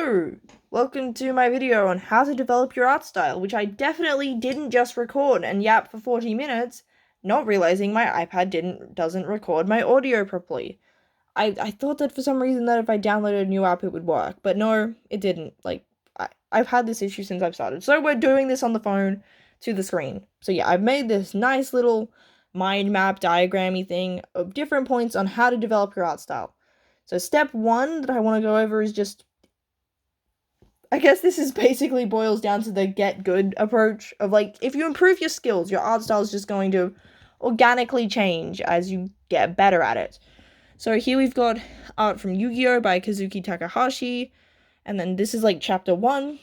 Hello! Welcome to my video on how to develop your art style, which I definitely didn't just record and yap for 40 minutes, not realizing my iPad doesn't record my audio properly. I thought that for some reason that if I downloaded a new app it would work, but no, it didn't. I've had this issue since I've started. So we're doing this on the phone to the screen. So yeah, I've made this nice little mind map diagrammy thing of different points on how to develop your art style. So step one that I want to go over is just, I guess this is basically boils down to the get good approach of if you improve your skills, your art style is just going to organically change as you get better at it. So here we've got art from Yu-Gi-Oh! By Kazuki Takahashi, and then this is chapter 1.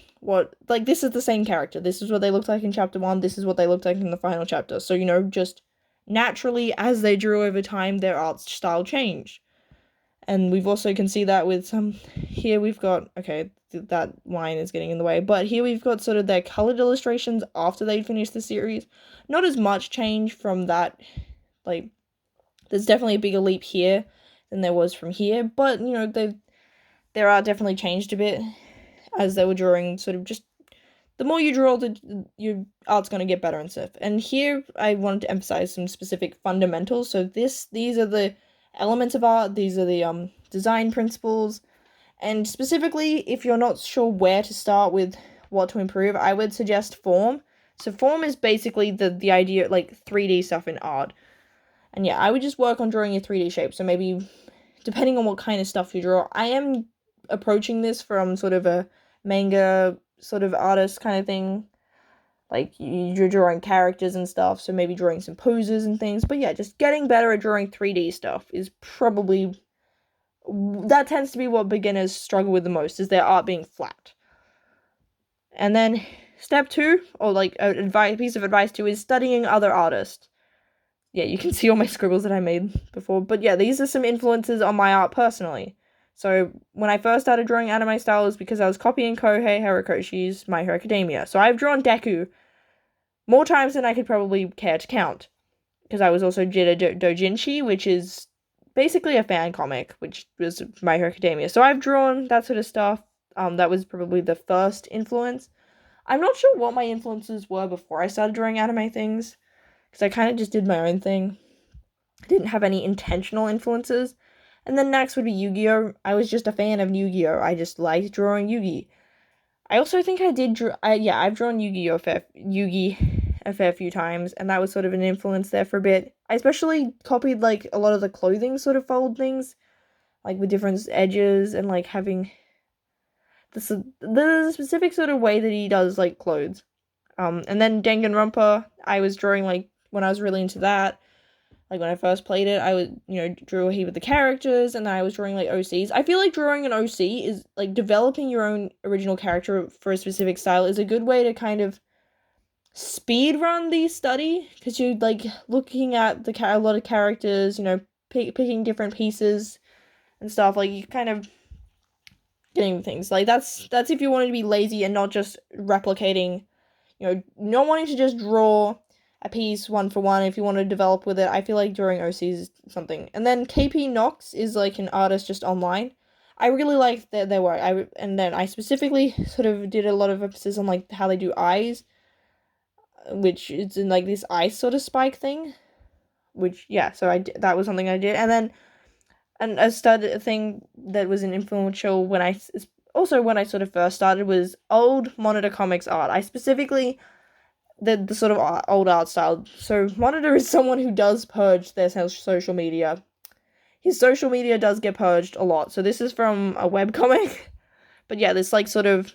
This is the same character. This is what they looked like in chapter 1, this is what they looked like in the final chapter. So, just naturally as they drew over time, their art style changed. And we've also can see that with here we've got, okay, that line is getting in the way, but here we've got sort of their colored illustrations after they'd finished the series. Not as much change from that, there's definitely a bigger leap here than there was from here, but, their art definitely changed a bit as they were drawing, sort of just, the more you draw, your art's going to get better and stuff. And here I wanted to emphasize some specific fundamentals. So these are the elements of art, these are the design principles, and specifically if you're not sure where to start with what to improve, I would suggest form. So form is basically the idea, 3D stuff in art. And yeah, I would just work on drawing your 3D shape. So maybe depending on what kind of stuff you draw, I am approaching this from sort of a manga sort of artist kind of thing. You're drawing characters and stuff, so maybe drawing some poses and things. But yeah, just getting better at drawing 3D stuff is probably, that tends to be what beginners struggle with the most, is their art being flat. And then step 2, or piece of advice 2, is studying other artists. Yeah, you can see all my scribbles that I made before. But yeah, these are some influences on my art personally. So when I first started drawing anime style, it was because I was copying Kohei Horikoshi's My Hero Academia. So I've drawn Deku more times than I could probably care to count, because I was also did Dojinshi, which is basically a fan comic, which was My Hero Academia. So I've drawn that sort of stuff. That was probably the first influence. I'm not sure what my influences were before I started drawing anime things, because I kind of just did my own thing. I didn't have any intentional influences. And then next would be Yu-Gi-Oh! I was just a fan of Yu-Gi-Oh! I just liked drawing Yu-Gi. I also think I did I've drawn Yu-Gi-Oh! A fair few times, and that was sort of an influence there for a bit. I especially copied a lot of the clothing sort of fold things, with different edges and having the specific sort of way that he does clothes. And then Danganronpa, I was drawing when I was really into that. When I first played it, I would, drew a heap of the characters, and then I was drawing, OCs. I feel like drawing an OC is, developing your own original character for a specific style is a good way to kind of speed run the study, because you're, looking at a lot of characters, picking different pieces and stuff, you kind of getting things. That's if you wanted to be lazy and not just replicating, not wanting to just draw a piece one for one. If you want to develop with it, I feel like drawing OCs is something. And then KP Knox is an artist just online. I really like their work. And then I specifically sort of did a lot of emphasis on how they do eyes, which is in this ice sort of spike thing. Which yeah, so that was something I did. And then a thing that was an influential when I sort of first started was old Monitor Comics art. I specifically the sort of old art style. So Monitor is someone who does purge their social media. His social media does get purged a lot. So this is from a webcomic. But yeah, this sort of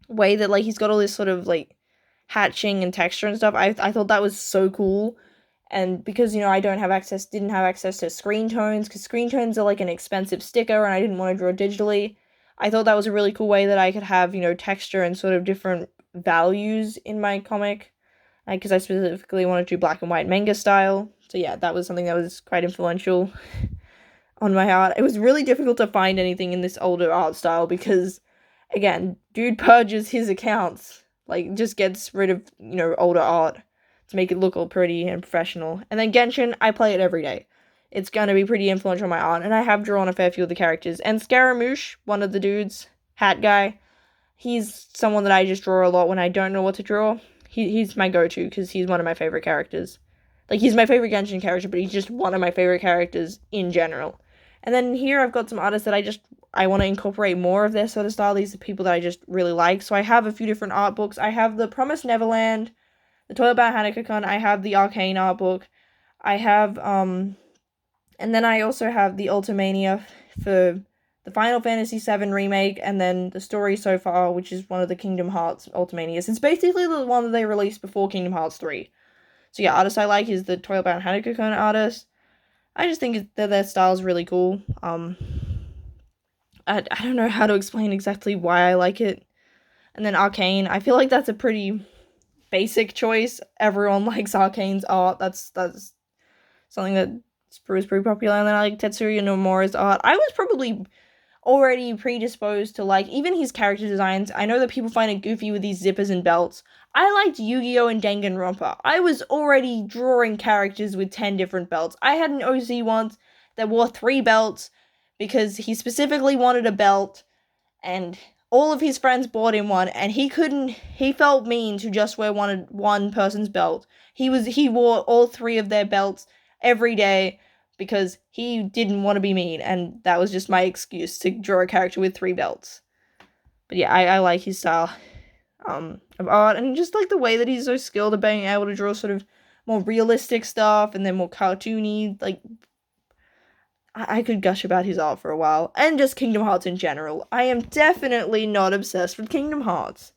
way that he's got all this sort of hatching and texture and stuff. I thought that was so cool. And because, I didn't have access to screen tones, because screen tones are an expensive sticker, and I didn't want to draw digitally. I thought that was a really cool way that I could have, texture and sort of different values in my comic, because I specifically wanted to do black and white manga style. So yeah, that was something that was quite influential on my art. It was really difficult to find anything in this older art style because, again, dude purges his accounts, just gets rid of, older art to make it look all pretty and professional. And then Genshin, I play it every day. It's gonna be pretty influential on my art, and I have drawn a fair few of the characters. And Scaramouche, one of the dudes, hat guy. He's someone that I just draw a lot when I don't know what to draw. He's my go-to because he's one of my favorite characters. Like, he's my favorite Genshin character, but he's just one of my favorite characters in general. And then here I've got some artists that I want to incorporate more of their sort of style. These are people that I just really like. So I have a few different art books. I have the Promised Neverland, the Toilet Bound Hanako-kun. I have the Arcane art book. I have, and then I also have the Ultimania for the Final Fantasy VII Remake, and then the Story So Far, which is one of the Kingdom Hearts Ultimanias. It's basically the one that they released before Kingdom Hearts 3. So yeah, artist I like is the Toilet Bound Hanako-kun artist. I just think that their style is really cool. I don't know how to explain exactly why I like it. And then Arcane, I feel like that's a pretty basic choice. Everyone likes Arcane's art. That's something that was pretty popular. And then I like Tetsuya Nomura's art. I was probably already predisposed to like even his character designs. I know that people find it goofy with these zippers and belts. I liked Yu-Gi-Oh! And Danganronpa. I was already drawing characters with 10 different belts. I had an OC once that wore 3 belts because he specifically wanted a belt, and all of his friends bought him one, and he felt mean to just wear one person's belt. He wore all 3 of their belts every day because he didn't want to be mean, and that was just my excuse to draw a character with 3 belts. But yeah, I like his style of art, and just like the way that he's so skilled at being able to draw sort of more realistic stuff and then more cartoony. Like, I could gush about his art for a while, and just Kingdom Hearts in general. I am definitely not obsessed with Kingdom Hearts.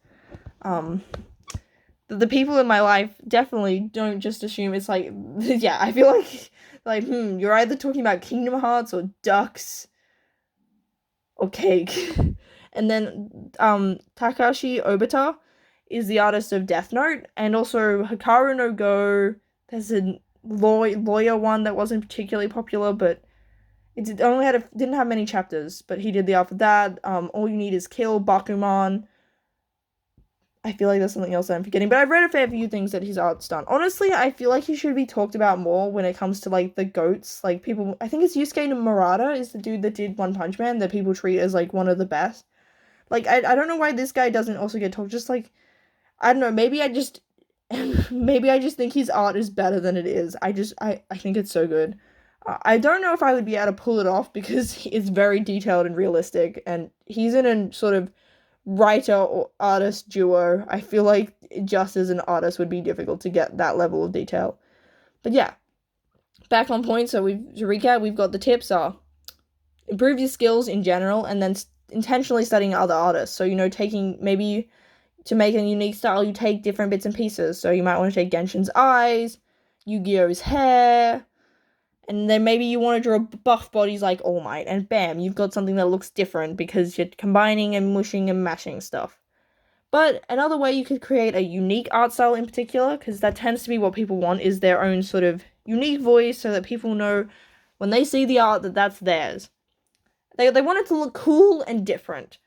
The people in my life definitely don't just assume it's like, yeah, I feel like, you're either talking about Kingdom Hearts or ducks or cake. And then, Takashi Obata is the artist of Death Note, and also Hikaru no Go. There's a lawyer one that wasn't particularly popular, but it didn't have many chapters, but he did the art for that. All You Need Is Kill, Bakuman. I feel like there's something else that I'm forgetting, but I've read a fair few things that his art's done. Honestly, I feel like he should be talked about more when it comes to, like, the GOATs. Like, people, I think it's Yusuke Murata is the dude that did One Punch Man that people treat as, like, one of the best. Like, I don't know why this guy doesn't also get talked. Just, like, I don't know, maybe I just think his art is better than it is. I think it's so good. I don't know if I would be able to pull it off because it's very detailed and realistic, and he's in a sort of writer or artist duo. I feel like just as an artist would be difficult to get that level of detail. But yeah, back on point. So to recap, we've got the tips are improve your skills in general, and then intentionally studying other artists. So, taking maybe to make a unique style, you take different bits and pieces. So you might want to take Genshin's eyes, Yu-Gi-Oh's hair, and then maybe you want to draw buff bodies like All Might, and bam, you've got something that looks different because you're combining and mushing and mashing stuff. But another way you could create a unique art style in particular, because that tends to be what people want, is their own sort of unique voice, so that people know when they see the art that that's theirs. They want it to look cool and different,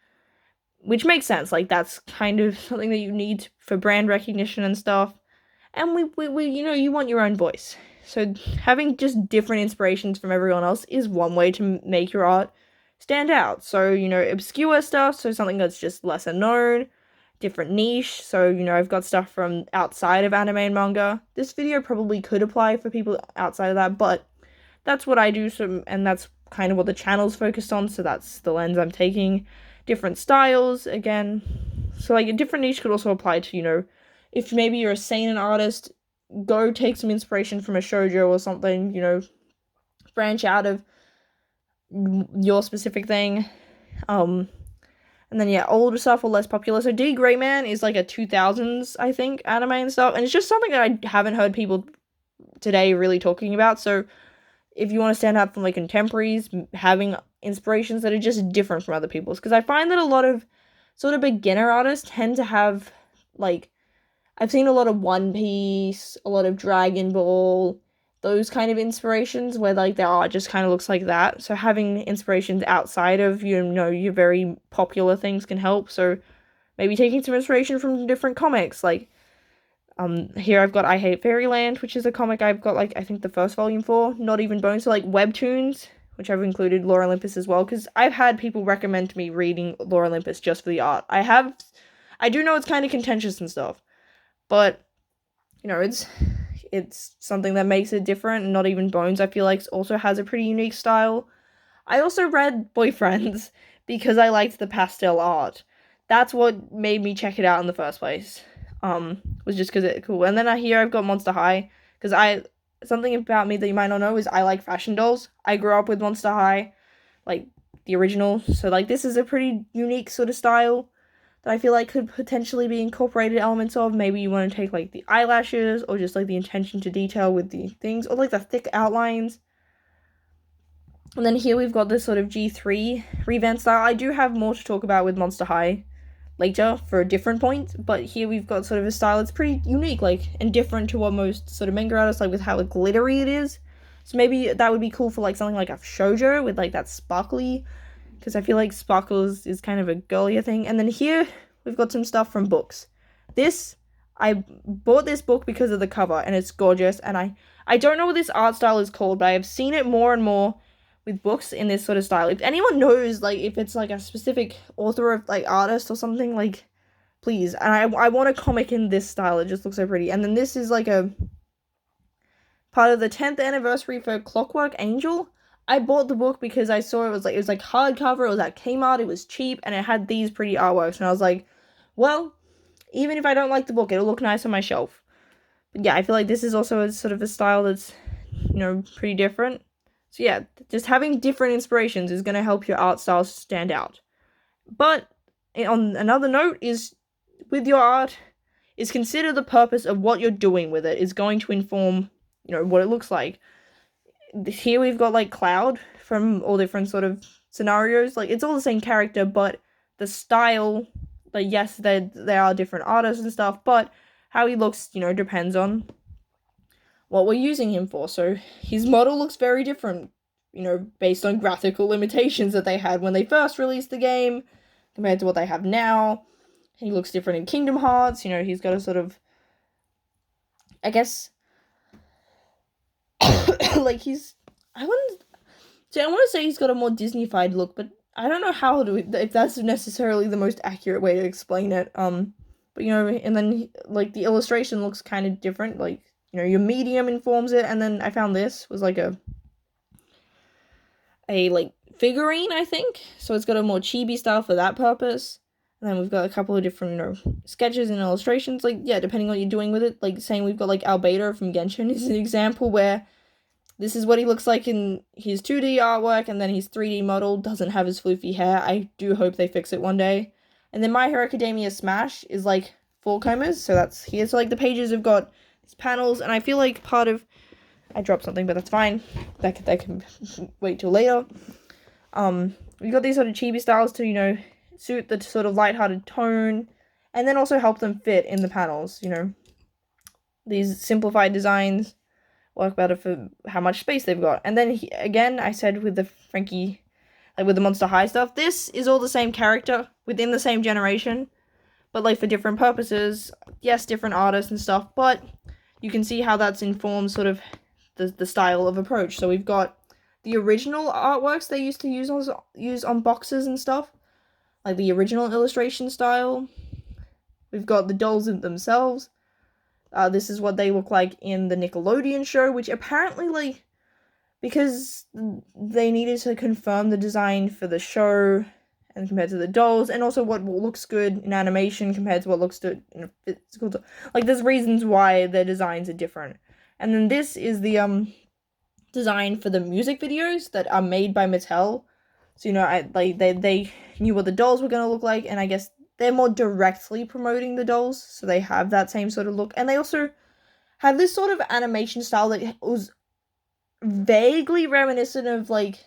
which makes sense. Like, that's kind of something that you need for brand recognition and stuff. And we you want your own voice. So having just different inspirations from everyone else is one way to make your art stand out. So, obscure stuff, so something that's just lesser known, different niche. So, I've got stuff from outside of anime and manga. This video probably could apply for people outside of that, but that's what I do, and that's kind of what the channel's focused on, so that's the lens I'm taking. Different styles, again. So, like, a different niche could also apply to, if maybe you're a seinen artist, go take some inspiration from a shoujo or something, branch out of your specific thing. And then, yeah, older stuff or less popular. So D. Gray Man is like a 2000s, I think, anime and stuff. And it's just something that I haven't heard people today really talking about. So if you want to stand out from, like, contemporaries, having inspirations that are just different from other people's. Because I find that a lot of sort of beginner artists tend to have, like, I've seen a lot of One Piece, a lot of Dragon Ball, those kind of inspirations where, like, their art just kind of looks like that. So having inspirations outside of, your very popular things can help. So maybe taking some inspiration from different comics. Like, here I've got I Hate Fairyland, which is a comic I've got, like, I think the first volume for. Not Even Bones. So, like, webtoons, which I've included Lore Olympus as well, because I've had people recommend to me reading Lore Olympus just for the art. I do know it's kind of contentious and stuff, but, it's something that makes it different, and Not Even Bones, I feel like, also has a pretty unique style. I also read Boyfriends because I liked the pastel art. That's what made me check it out in the first place. Was just because it's cool. And then I've got Monster High, because something about me that you might not know is I like fashion dolls. I grew up with Monster High, like the original, so like this is a pretty unique sort of style that I feel like could potentially be incorporated elements of. Maybe you want to take like the eyelashes, or just like the attention to detail with the things, or like the thick outlines. And then here we've got this sort of G3 revamp style. I do have more to talk about with Monster High later for a different point, but here we've got sort of a style that's pretty unique, like, and different to what most sort of manga artists like, with how glittery it is. So maybe that would be cool for like something like a shoujo with like that sparkly, because I feel like sparkles is kind of a girlier thing. And then here we've got some stuff from books. I bought this book because of the cover, and it's gorgeous, and I don't know what this art style is called, but I have seen it more and more with books in this sort of style. If anyone knows, like, if it's like a specific author of like artist or something, like, please. And I want a comic in this style. It just looks so pretty. And then this is like a part of the 10th anniversary for Clockwork Angel. I bought the book because I saw it was like hardcover. It was at Kmart. It was cheap, and it had these pretty artworks. And I was like, well, even if I don't like the book, it'll look nice on my shelf. But yeah, I feel like this is also a sort of a style that's, pretty different. So yeah, just having different inspirations is going to help your art style stand out. But on another note is, with your art, is consider the purpose of what you're doing with it is going to inform, what it looks like. Here we've got like Cloud from all different sort of scenarios. Like, it's all the same character, but the style, like, yes, they are different artists and stuff, but how he looks, depends on what we're using him for. So his model looks very different, based on graphical limitations that they had when they first released the game compared to what they have now. He looks different in Kingdom Hearts. He's got a sort of, I guess, like, I want to say he's got a more Disney-fied look, but I don't know if that's necessarily the most accurate way to explain it. But and then like the illustration looks kind of different, like, your medium informs it. And then I found this was like a like figurine, I think. So it's got a more chibi style for that purpose. And then we've got a couple of different, sketches and illustrations. Like, yeah, depending on what you're doing with it. Like, saying we've got like Albedo from Genshin is an example where this is what he looks like in his 2D artwork, and then his 3D model doesn't have his floofy hair. I do hope they fix it one day. And then My Hero Academia Smash is like 4 combers, so that's here. So like the pages have got these panels, and I feel like I dropped something, but that's fine. That can wait till later. We got these sort of chibi styles to, suit the sort of lighthearted tone, and then also help them fit in the panels. These simplified designs work better for how much space they've got. And then again, I said with the Frankie, like with the Monster High stuff, this is all the same character within the same generation, but like for different purposes. Yes, different artists and stuff, but you can see how that's informed sort of the style of approach. So we've got the original artworks they used to use on boxes and stuff, like the original illustration style. We've got the dolls themselves. This is what they look like in the Nickelodeon show, which apparently, like, because they needed to confirm the design for the show and compared to the dolls, and also what looks good in animation compared to what looks good in a physical doll. Like, there's reasons why their designs are different. And then this is the design for the music videos that are made by Mattel. So, they knew what the dolls were going to look like, and I guess they're more directly promoting the dolls, so they have that same sort of look. And they also have this sort of animation style that was vaguely reminiscent of, like,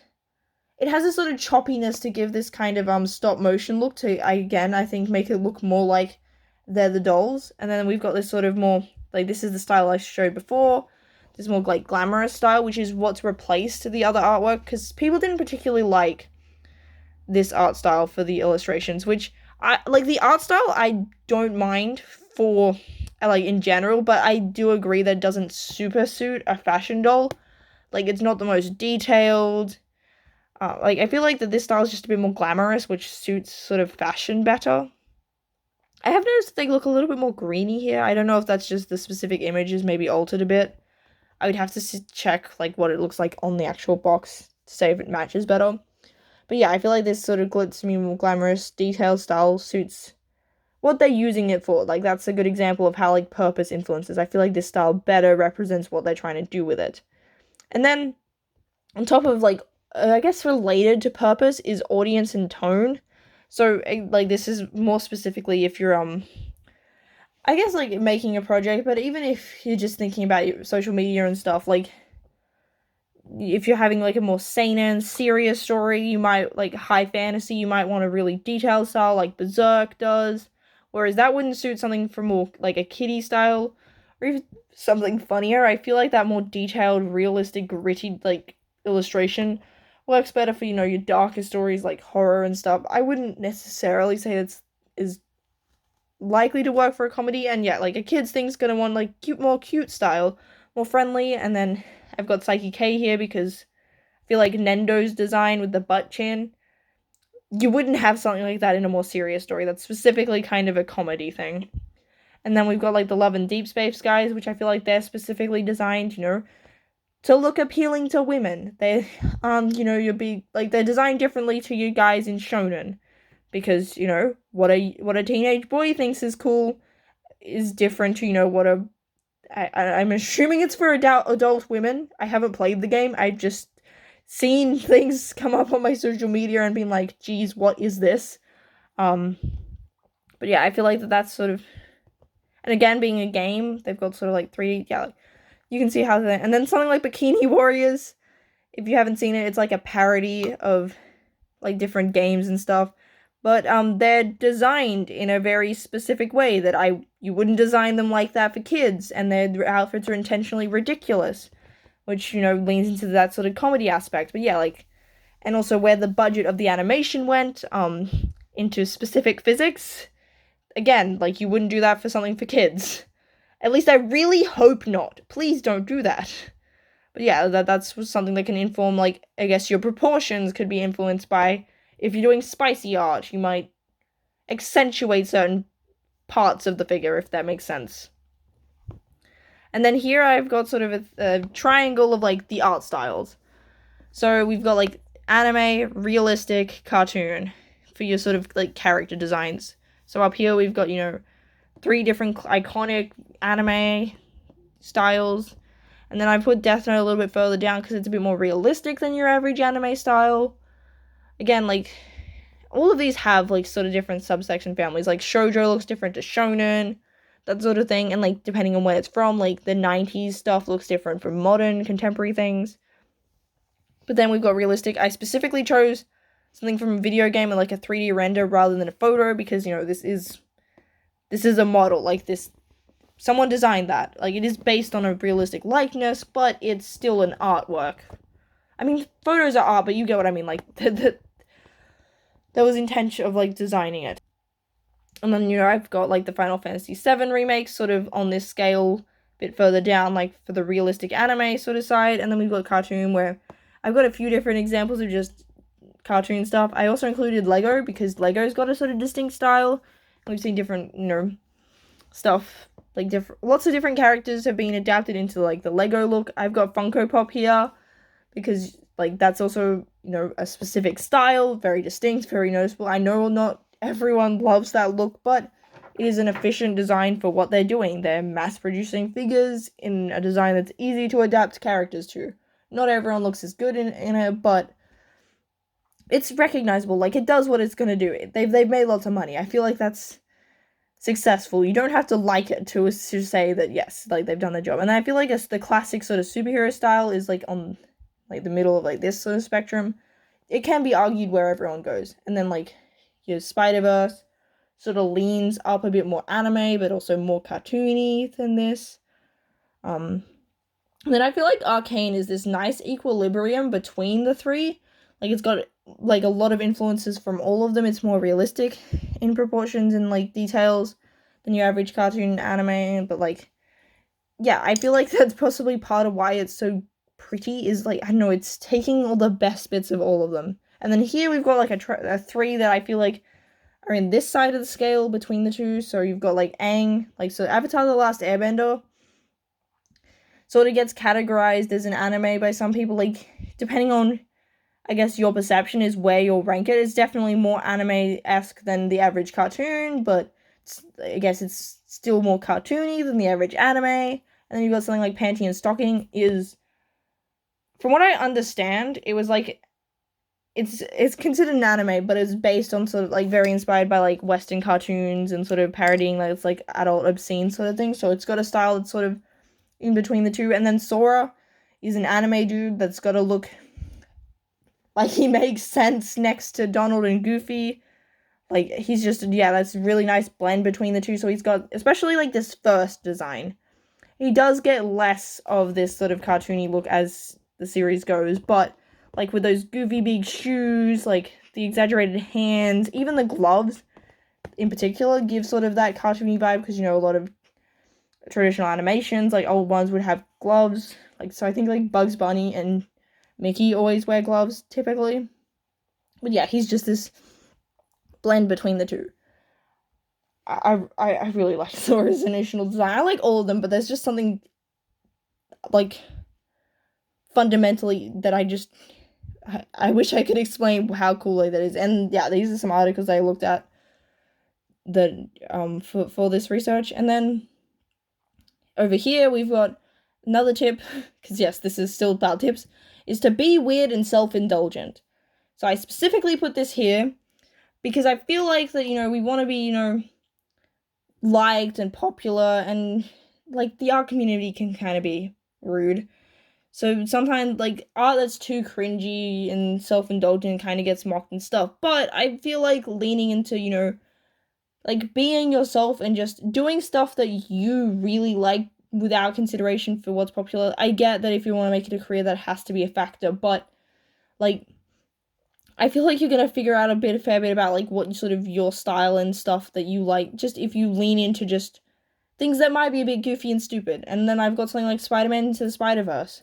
it has a sort of choppiness to give this kind of stop motion look to, again, I think make it look more like they're the dolls. And then we've got this sort of more, like, this is the style I showed before, this more, like, glamorous style, which is what's replaced the other artwork, because people didn't particularly like this art style for the illustrations, which I like. The art style I don't mind for, like, in general, but I do agree that it doesn't super suit a fashion doll. Like, it's not the most detailed, Like, I feel like that this style is just a bit more glamorous, which suits sort of fashion better. I have noticed that they look a little bit more greeny here. I don't know if that's just the specific images maybe altered a bit. I would have to check like what it looks like on the actual box to say if it matches better. But yeah, I feel like this sort of glitzy, more glamorous, detailed style suits what they're using it for. Like, that's a good example of how like purpose influences. I feel like this style better represents what they're trying to do with it. And then on top of like, I guess related to purpose is audience and tone. So like this is more specifically if you're I guess like making a project, but even if you're just thinking about your social media and stuff, like if you're having like a more sane and serious story, you might like high fantasy, you might want a really detailed style like Berserk does. Whereas that wouldn't suit something for more like a kiddie style or even something funnier. I feel like that more detailed, realistic, gritty like illustration works better for, your darker stories like horror and stuff. I wouldn't necessarily say that's is likely to work for a comedy, and yeah, like a kid's thing's gonna want like more cute style, more friendly. And then I've got Psyche K here because I feel like Nendo's design with the butt chin, you wouldn't have something like that in a more serious story. That's specifically kind of a comedy thing. And then we've got like the Love and Deep Space guys, which I feel like they're specifically designed, to look appealing to women. They, you'd be like they're designed differently to you guys in shonen, because what a teenage boy thinks is cool is different to what I'm assuming it's for adult women. I haven't played the game. I've just seen things come up on my social media and been like, geez, what is this? But yeah, I feel like that's sort of, and again, being a game, they've got sort of like you can see how they, and then something like Bikini Warriors, if you haven't seen it, it's like a parody of like different games and stuff. But they're designed in a very specific way that you wouldn't design them like that for kids, and their outfits are intentionally ridiculous, which leans into that sort of comedy aspect. But yeah, like, and also where the budget of the animation went into specific physics. Again, like, you wouldn't do that for something for kids. At least I really hope not. Please don't do that. But yeah, that's something that can inform, like, I guess your proportions could be influenced by, if you're doing spicy art, you might accentuate certain parts of the figure, if that makes sense. And then here I've got sort of a triangle of, like, the art styles. So we've got, like, anime, realistic, cartoon for your sort of, like, character designs. So up here we've got, 3 different iconic anime styles. And then I put Death Note a little bit further down because it's a bit more realistic than your average anime style. Again, like, all of these have, like, sort of different subsection families. Like, shoujo looks different to shonen, that sort of thing. And, like, depending on where it's from, like, the 90s stuff looks different from modern, contemporary things. But then we've got realistic. I specifically chose something from a video game and, like, a 3D render rather than a photo because, this is a model. Like, someone designed that. Like, it is based on a realistic likeness, but it's still an artwork. I mean, photos are art, but you get what I mean. Like, there was intention of, like, designing it. And then, I've got, like, the Final Fantasy VII remake sort of on this scale, a bit further down, like, for the realistic anime sort of side. And then we've got cartoon, where I've got a few different examples of just cartoon stuff. I also included Lego, because Lego's got a sort of distinct style. And we've seen different, stuff, like, lots of different characters have been adapted into, like, the Lego look. I've got Funko Pop here, because, like, that's also, a specific style, very distinct, very noticeable. I know not everyone loves that look, but it is an efficient design for what they're doing. They're mass-producing figures in a design that's easy to adapt characters to. Not everyone looks as good in it, but it's recognizable. Like, it does what it's gonna do. They've made lots of money. I feel like that's successful. You don't have to like it to say that, yes, like, they've done their job. And I feel like the classic sort of superhero style is, like, on, like, the middle of, like, this sort of spectrum. It can be argued where everyone goes. And then, like, your Spider-Verse sort of leans up a bit more anime, but also more cartoony than this. And then I feel like Arcane is this nice equilibrium between the three. Like, it's got, like, a lot of influences from all of them. It's more realistic in proportions and, like, details than your average cartoon anime. But, like, yeah, I feel like that's possibly part of why it's so pretty is like, I don't know, it's taking all the best bits of all of them. And then here we've got like a 3 that I feel like are in this side of the scale between the two. So you've got like Aang, like, so Avatar: The Last Airbender sort of gets categorized as an anime by some people, like, depending on, I guess, your perception is where you'll rank it. It's definitely more anime-esque than the average cartoon, but I guess it's still more cartoony than the average anime. And then you've got something like Panty and Stocking is, from what I understand, it was like, it's considered an anime, but it's based on sort of like very inspired by like Western cartoons and sort of parodying like it's like adult obscene sort of thing. So it's got a style that's sort of in between the two. And then Sora is an anime dude that's got a look like he makes sense next to Donald and Goofy. Like, he's just, yeah, that's a really nice blend between the two. So he's got, especially like this first design, he does get less of this sort of cartoony look as the series goes, but like with those goofy big shoes, like the exaggerated hands, even the gloves in particular give sort of that cartoony vibe, because, you know, a lot of traditional animations, like old ones, would have gloves. Like, so I think like Bugs Bunny and Mickey always wear gloves typically. But yeah, he's just this blend between the two. I really like Sora's initial design. I like all of them, but there's just something like fundamentally that I wish I could explain how cool that is. And yeah, these are some articles I looked at that for this research. And then over here we've got another tip, because yes, this is still about tips, is to be weird and self-indulgent. So I specifically put this here because I feel like that, you know, we want to be, you know, liked and popular, and like the art community can kind of be rude. So sometimes like art that's too cringy and self-indulgent kind of gets mocked and stuff. But I feel like leaning into, you know, like being yourself and just doing stuff that you really like without consideration for what's popular. I get that if you want to make it a career, that has to be a factor, but like I feel like you're gonna figure out a fair bit about like what sort of your style and stuff that you like, just if you lean into just things that might be a bit goofy and stupid. And then I've got something like Spider-Man Into the Spider-Verse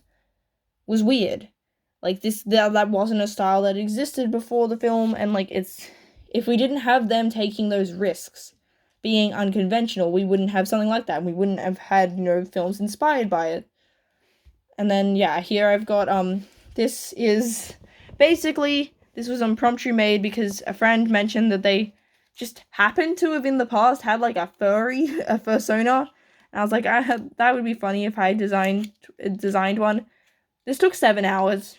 was weird. Like that wasn't a style that existed before the film, and like if we didn't have them taking those risks, being unconventional, we wouldn't have something like that. We wouldn't have had, you know, films inspired by it. And then yeah, here I've got this is basically, this was impromptu made because a friend mentioned that they just happened to have in the past had like a fursona. And I was like, that would be funny if I designed one. This took 7 hours.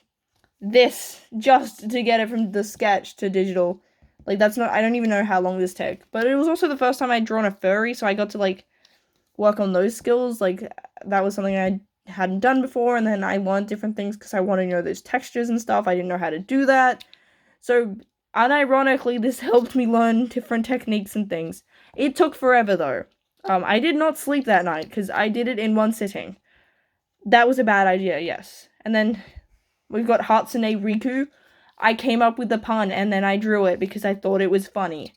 This, just to get it from the sketch to digital. Like, that's not, I don't even know how long this took. But it was also the first time I'd drawn a furry, so I got to, like, work on those skills. Like, that was something I hadn't done before, and then I learned different things because I wanted to know those textures and stuff. I didn't know how to do that. So, unironically, this helped me learn different techniques and things. It took forever, though. I did not sleep that night, because I did it in one sitting. That was a bad idea, yes. And then we've got Hatsune Riku. I came up with the pun, and then I drew it because I thought it was funny.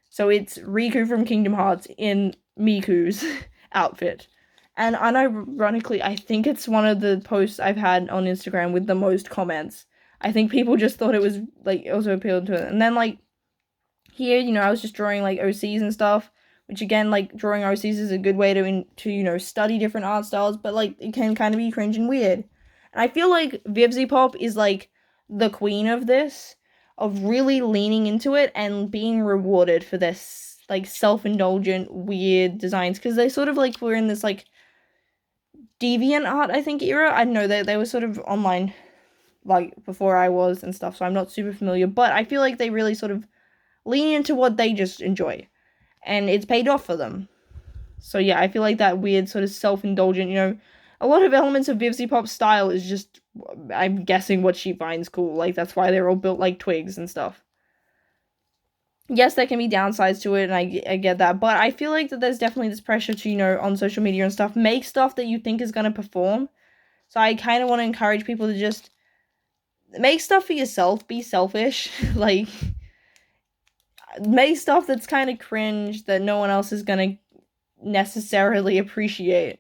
So it's Riku from Kingdom Hearts in Miku's outfit. And unironically, I think it's one of the posts I've had on Instagram with the most comments. I think people just thought it was, like, it also appealed to it. And then, like, here, you know, I was just drawing, like, OCs and stuff. Which, again, like, drawing OCs is a good way to you know, study different art styles. But, like, it can kind of be cringe and weird. And I feel like VivziePop is, like, the queen of this. Of really leaning into it and being rewarded for this, like, self-indulgent, weird designs. Because they sort of, like, were in this, like, deviant art, I think, era. I don't know, they were sort of online, like, before I was and stuff. So I'm not super familiar. But I feel like they really sort of lean into what they just enjoy. And it's paid off for them. So yeah, I feel like that weird sort of self-indulgent, you know, a lot of elements of VivziePop's style is just, I'm guessing, what she finds cool. Like, that's why they're all built like twigs and stuff. Yes, there can be downsides to it, and I get that, but I feel like that there's definitely this pressure to, you know, on social media and stuff, make stuff that you think is going to perform. So I kind of want to encourage people to just make stuff for yourself, be selfish, like, make stuff that's kind of cringe that no one else is gonna necessarily appreciate.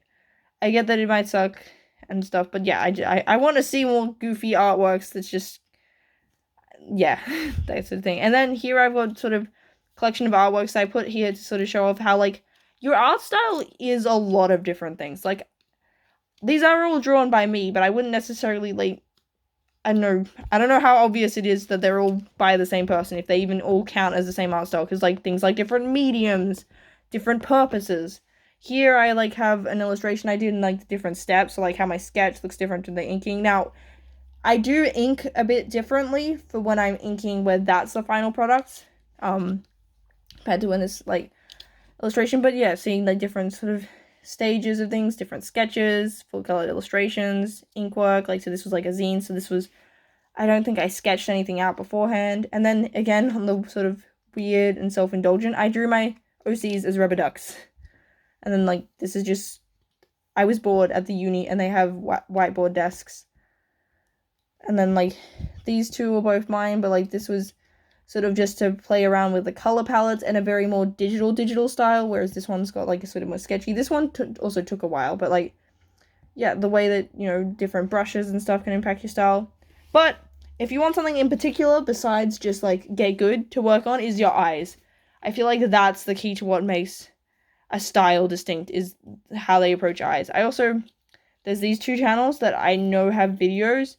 I get that it might suck, and stuff. But yeah, I want to see more goofy artworks that's just, yeah, that sort of thing. And then here I've got sort of collection of artworks I put here to sort of show off how, like, your art style is a lot of different things. Like, these are all drawn by me, but I wouldn't necessarily, like, I don't know how obvious it is that they're all by the same person, if they even all count as the same art style, because, like, things like different mediums, different purposes. Here I, like, have an illustration I did in, like, different steps, so, like, how my sketch looks different to the inking. Now, I do ink a bit differently for when I'm inking where that's the final product, compared to when this, like, illustration. But yeah, seeing the different sort of stages of things, different sketches, full color illustrations, ink work. Like, so this was like a zine, so this was, I don't think I sketched anything out beforehand. And then again, on the sort of weird and self-indulgent, I drew my OCs as rubber ducks. And then, like, this is just, I was bored at the uni and they have whiteboard desks. And then, like, these two were both mine, but, like, this was sort of just to play around with the color palettes and a very more digital style, whereas this one's got, like, a sort of more sketchy. This one also took a while, but, like, yeah, the way that, you know, different brushes and stuff can impact your style. But if you want something in particular besides just, like, get good to work on, is your eyes. I feel like that's the key to what makes a style distinct, is how they approach eyes. There's these two channels that I know have videos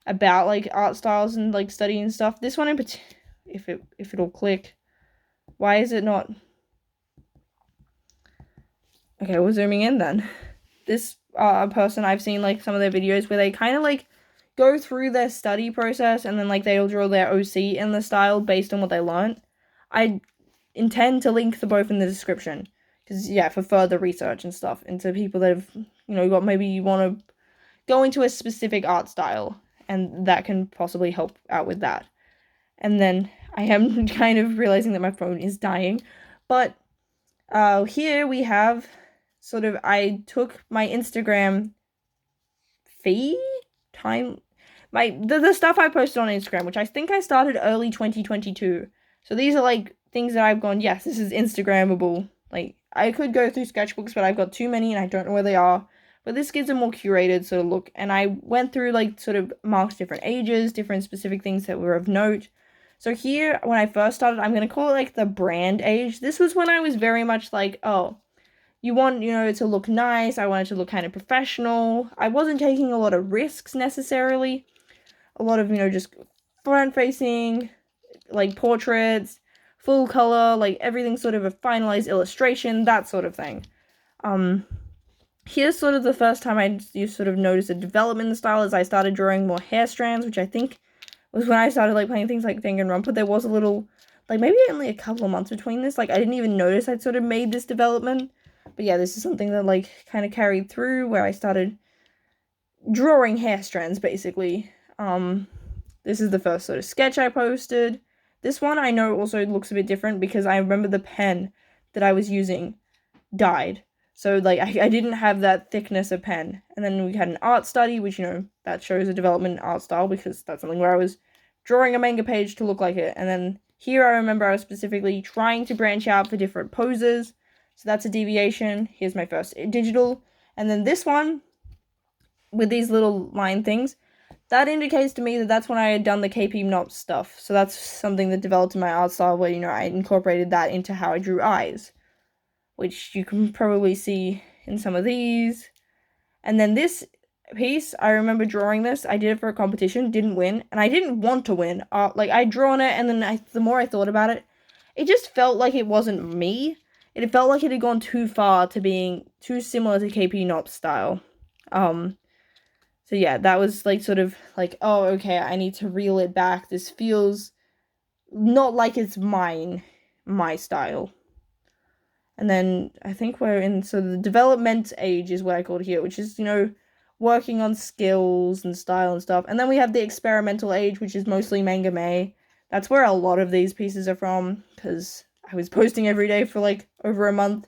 about, like, art styles and, like, studying stuff. This one in particular, if it'll click. Why is it not? Okay, we're zooming in then. This person, I've seen, like, some of their videos where they kind of, like, go through their study process and then, like, they'll draw their OC in the style based on what they learned. I intend to link the both in the description, because, yeah, for further research and stuff into people that have, you know, got, maybe you want to go into a specific art style, and that can possibly help out with that. And then I am kind of realizing that my phone is dying. But here we have sort of, I took my Instagram feed time, the stuff I posted on Instagram, which I think I started early 2022. So these are, like, things that I've gone, yes, this is Instagrammable. Like, I could go through sketchbooks, but I've got too many and I don't know where they are. But this gives a more curated sort of look. And I went through, like, sort of marked different ages, different specific things that were of note. So here, when I first started, I'm going to call it, like, the brand age. This was when I was very much like, oh, you want, you know, it to look nice. I want it to look kind of professional. I wasn't taking a lot of risks necessarily. A lot of, you know, just front-facing, like, portraits, full color, like, everything sort of a finalized illustration, that sort of thing. Here's sort of the first time you sort of noticed a development in the style as I started drawing more hair strands, which I think was when I started, like, playing things like Danganronpa. There was a little, like, maybe only a couple of months between this. Like, I didn't even notice I'd sort of made this development. But yeah, this is something that, like, kind of carried through, where I started drawing hair strands, basically. This is the first sort of sketch I posted. This one I know also looks a bit different because I remember the pen that I was using died. So, like, I didn't have that thickness of pen. And then we had an art study, which, you know, that shows a development in art style, because that's something where I was drawing a manga page to look like it. And then here I remember I was specifically trying to branch out for different poses. So that's a deviation. Here's my first digital. And then this one, with these little line things, that indicates to me that that's when I had done the KP Knop stuff. So that's something that developed in my art style, where, you know, I incorporated that into how I drew eyes, which you can probably see in some of these. And then this piece, I remember drawing this. I did it for a competition, didn't win, and I didn't want to win. Like, I'd drawn it, and then the more I thought about it, it just felt like it wasn't me. It felt like it had gone too far to being too similar to KP Knop's style. So yeah, that was, like, sort of like, oh, okay, I need to reel it back. This feels not like it's my style. And then I think we're in, so the development age is what I called here, which is, you know, working on skills and style and stuff. And then we have the experimental age, which is mostly manga May. That's where a lot of these pieces are from, because I was posting every day for, like, over a month,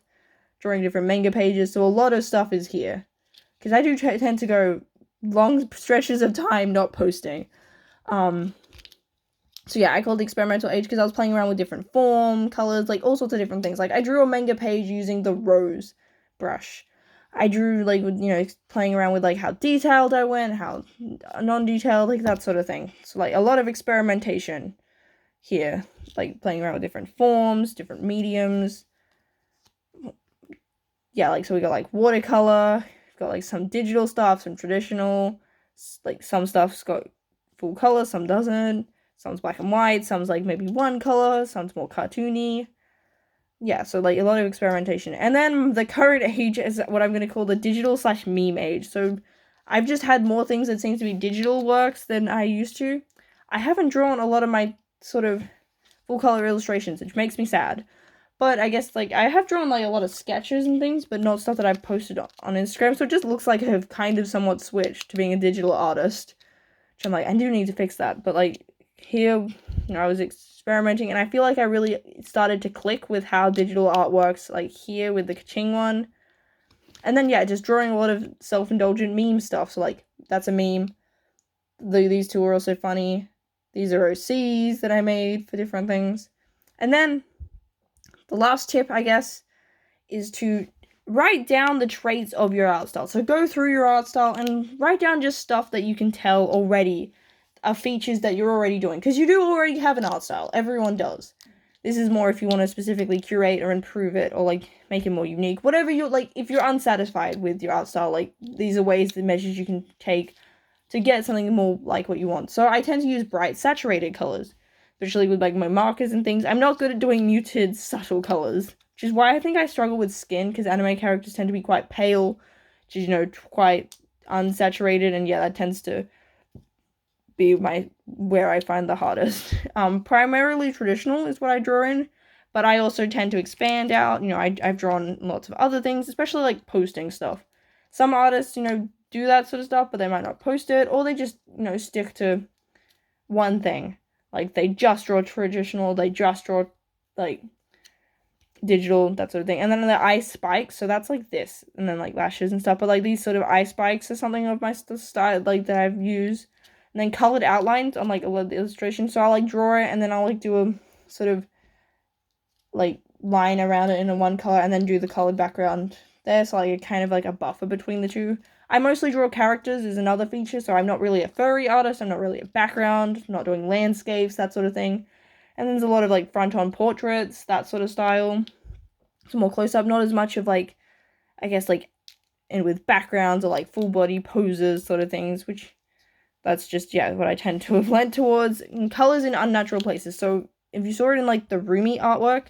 drawing different manga pages, so a lot of stuff is here. Because I do tend to go long stretches of time not posting. So yeah, I called it experimental age because I was playing around with different form, colors, like, all sorts of different things. Like, I drew a manga page using the rose brush. I drew, like, with, playing around with, like, how detailed I went, how non-detailed, like, that sort of thing. So, like, a lot of experimentation here, like, playing around with different forms, different mediums. Yeah, like, so we got, like, watercolor, we've got, like, some digital stuff, some traditional, like, some stuff's got full color, some doesn't, some's black and white, some's, like, maybe one color, some's more cartoony. Yeah, so, like, a lot of experimentation. And then the current age is what I'm going to call the digital/meme age. So I've just had more things that seem to be digital works than I used to. I haven't drawn a lot of my sort of full color illustrations, which makes me sad. But I guess, like, I have drawn, like, a lot of sketches and things, but not stuff that I've posted on Instagram. So it just looks like I've kind of somewhat switched to being a digital artist. Which I'm like, I do need to fix that. But, like, here, I was experimenting, and I feel like I really started to click with how digital art works, like here with the Kaching one. And then, yeah, just drawing a lot of self-indulgent meme stuff. So, like, that's a meme. These two are also funny. These are OCs that I made for different things. And then, the last tip, I guess, is to write down the traits of your art style. So go through your art style and write down just stuff that you can tell already are features that you're already doing, because you do already have an art style. Everyone does. This is more if you want to specifically curate or improve it, or, like, make it more unique. Whatever you're, like, if you're unsatisfied with your art style, like, these are ways, the measures you can take to get something more like what you want. So I tend to use bright, saturated colors, especially with, like, my markers and things. I'm not good at doing muted, subtle colors, which is why I think I struggle with skin, because anime characters tend to be quite pale, which is, quite unsaturated, and yeah, that tends to be where I find the hardest. Primarily traditional is what I draw in, but I also tend to expand out. I've drawn lots of other things, especially, like, posting stuff. Some artists, do that sort of stuff, but they might not post it, or they just, stick to one thing. Like, they just draw traditional, they just draw, like, digital, that sort of thing. And then the eye spikes, so that's like this, and then, like, lashes and stuff, but, like, these sort of eye spikes are something of my style, like, that I've used. And then colored outlines on, like, a lot of the illustrations. So I'll, like, draw it, and then I'll, like, do a sort of, like, line around it in a one color, and then do the colored background there. So, like, kind of like a buffer between the two. I mostly draw characters is another feature. So I'm not really a furry artist. I'm not really a background. I'm not doing landscapes, that sort of thing. And then there's a lot of, like, front-on portraits, that sort of style. Some more close-up, not as much of, like, I guess, like, and with backgrounds or, like, full body poses sort of things, which that's just, yeah, what I tend to have lent towards. And colors in unnatural places. So if you saw it in, like, the Rumi artwork,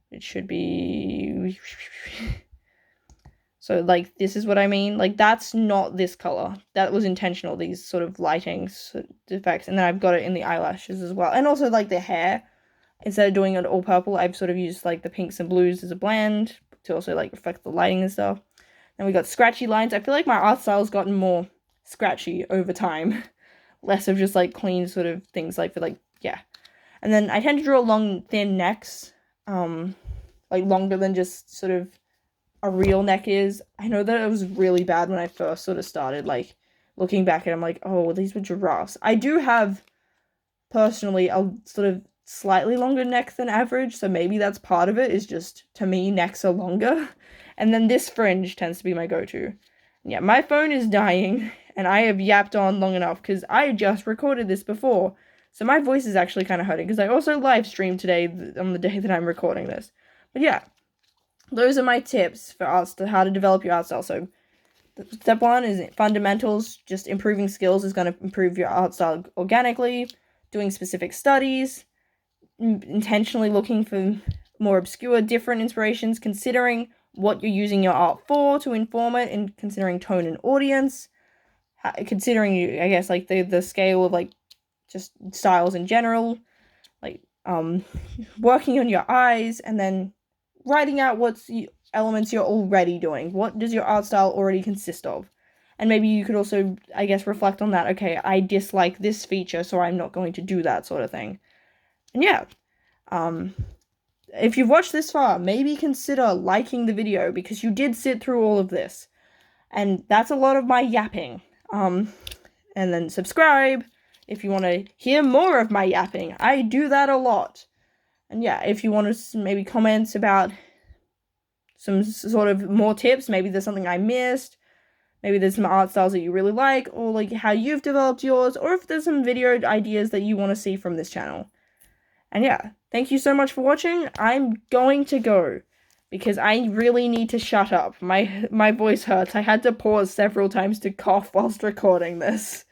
it should be... So, like, this is what I mean. Like, that's not this color. That was intentional, these sort of lighting effects. And then I've got it in the eyelashes as well. And also, like, the hair. Instead of doing it all purple, I've sort of used, like, the pinks and blues as a blend to also, like, reflect the lighting and stuff. Then we got scratchy lines. I feel like my art style's gotten more scratchy over time. Less of just, like, clean sort of things, like, for, like, yeah. And then I tend to draw long, thin necks. Like, longer than just sort of a real neck is. I know that it was really bad when I first sort of started, like, looking back at it, I'm like, oh, these were giraffes. I do have, personally, a sort of slightly longer neck than average, so maybe that's part of it, is just, to me, necks are longer. And then this fringe tends to be my go-to. Yeah, my phone is dying, and I have yapped on long enough, because I just recorded this before, so my voice is actually kind of hurting, because I also live streamed today, on the day that I'm recording this. But yeah, those are my tips for how to develop your art style. So, step 1 is fundamentals. Just improving skills is going to improve your art style organically. Doing specific studies. Intentionally looking for more obscure, different inspirations. Considering what you're using your art for to inform it. And considering tone and audience. Considering, I guess, like, the scale of, like, just styles in general. Like, working on your eyes. And then writing out what's the elements you're already doing. What does your art style already consist of? And maybe you could also, I guess, reflect on that. Okay, I dislike this feature, so I'm not going to do that sort of thing. And yeah, if you've watched this far, maybe consider liking the video, because you did sit through all of this. And that's a lot of my yapping. And then subscribe if you want to hear more of my yapping. I do that a lot. And yeah, if you want to maybe comment about some sort of more tips. Maybe there's something I missed. Maybe there's some art styles that you really like, or like how you've developed yours, or if there's some video ideas that you want to see from this channel. And yeah, thank you so much for watching. I'm going to go because I really need to shut up. My voice hurts. I had to pause several times to cough whilst recording this.